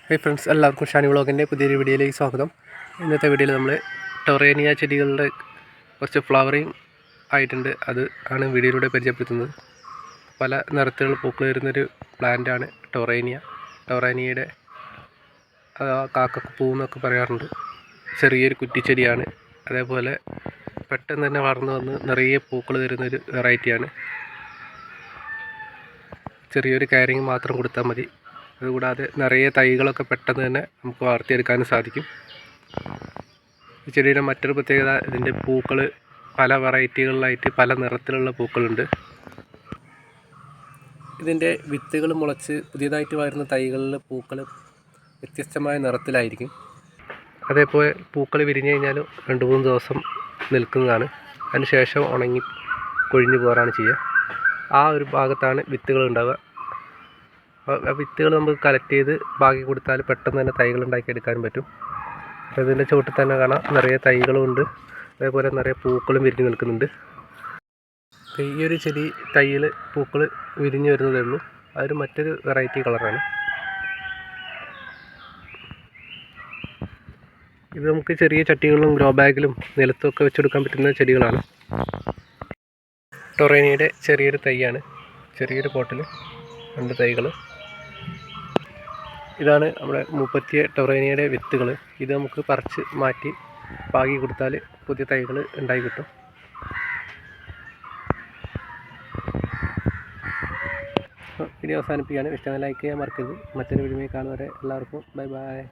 Hi friends, എല്ലാവർക്കും ഷാനി വ്ളോഗിൻ്റെ പുതിയൊരു വീഡിയോയിലേക്ക് സ്വാഗതം. ഇന്നത്തെ വീഡിയോയിൽ നമ്മൾ ടൊറേനിയ ചെടികളുടെ കുറച്ച് ഫ്ലവറിങ് ആയിട്ടുണ്ട്. അത് ആണ് വീഡിയോയിലൂടെ പരിചയപ്പെടുത്തുന്നത്. പല നിറത്തിലുള്ള പൂക്കൾ വരുന്നൊരു പ്ലാന്റാണ് ടൊറേനിയയുടെ കാക്കപ്പൂ എന്നൊക്കെ പറയാറുണ്ട്. ചെറിയൊരു കുറ്റിച്ചെടിയാണ്. അതേപോലെ പെട്ടെന്ന് തന്നെ വളർന്നു വന്ന് നിറയെ പൂക്കൾ തരുന്നൊരു വെറൈറ്റിയാണ്. ചെറിയൊരു കെയറിങ് മാത്രം കൊടുത്താൽ മതി. അതുകൂടാതെ നിറയെ തൈകളൊക്കെ പെട്ടെന്ന് തന്നെ നമുക്ക് വളർത്തിയെടുക്കാനും സാധിക്കും. ഈ ചെടിയുടെ മറ്റൊരു പ്രത്യേകത, ഇതിൻ്റെ പൂക്കൾ പല വെറൈറ്റികളിലായിട്ട് പല നിറത്തിലുള്ള പൂക്കളുണ്ട്. ഇതിൻ്റെ വിത്തുകൾ മുളച്ച് പുതിയതായിട്ട് വരുന്ന തൈകളിൽ പൂക്കൾ വ്യത്യസ്തമായ നിറത്തിലായിരിക്കും. അതേപോലെ പൂക്കൾ വിരിഞ്ഞു കഴിഞ്ഞാൽ 2-3 ദിവസം നിൽക്കുന്നതാണ്. അതിനുശേഷം ഉണങ്ങി കൊഴിഞ്ഞു പോകാറാണ് ചെയ്യുക. ആ ഒരു ഭാഗത്താണ് വിത്തുകൾ ഉണ്ടാവുക. വിത്തുകൾ നമുക്ക് കളക്ട് ചെയ്ത് ബാക്കി കൊടുത്താൽ പെട്ടെന്ന് തന്നെ തൈകൾ ഉണ്ടാക്കിയെടുക്കാനും പറ്റും. ഇതിൻ്റെ ചുവട്ടിൽ തന്നെ കാണാം നിറയെ തൈകളും ഉണ്ട്. അതേപോലെ നിറയെ പൂക്കളും വിരിഞ്ഞ് നിൽക്കുന്നുണ്ട്. ഈ ഒരു ചെടി തൈയിൽ പൂക്കൾ വിരിഞ്ഞ് വരുന്നതേ ഉള്ളൂ. അതൊരു മറ്റൊരു വെറൈറ്റി കളറാണ്. ഇത് നമുക്ക് ചെറിയ ചട്ടികളിലും ഗ്രോ ബാഗിലും നിലത്തൊക്കെ വെച്ചെടുക്കാൻ പറ്റുന്ന ചെടികളാണ്. ടൊറേനിയയുടെ ചെറിയൊരു തൈയാണ്. ചെറിയൊരു പോട്ടിൽ 2 തൈകൾ. ഇതാണ് നമ്മുടെ മൂപ്പത്തിയ ടൊറേനിയയുടെ വിത്തുകൾ. ഇത് നമുക്ക് പറിച്ച് മാറ്റി പാകി കൊടുത്താൽ പുതിയ തൈകൾ ഉണ്ടായി കിട്ടും. വീഡിയോ അവസാനിപ്പിക്കുകയാണ്. ഇഷ്ടമായി ലൈക്ക് ചെയ്യാൻ മറക്കരുത്. മറ്റൊരു വീഡിയോയിൽ കാണുന്നവരെ എല്ലാവർക്കും ബൈ ബൈ.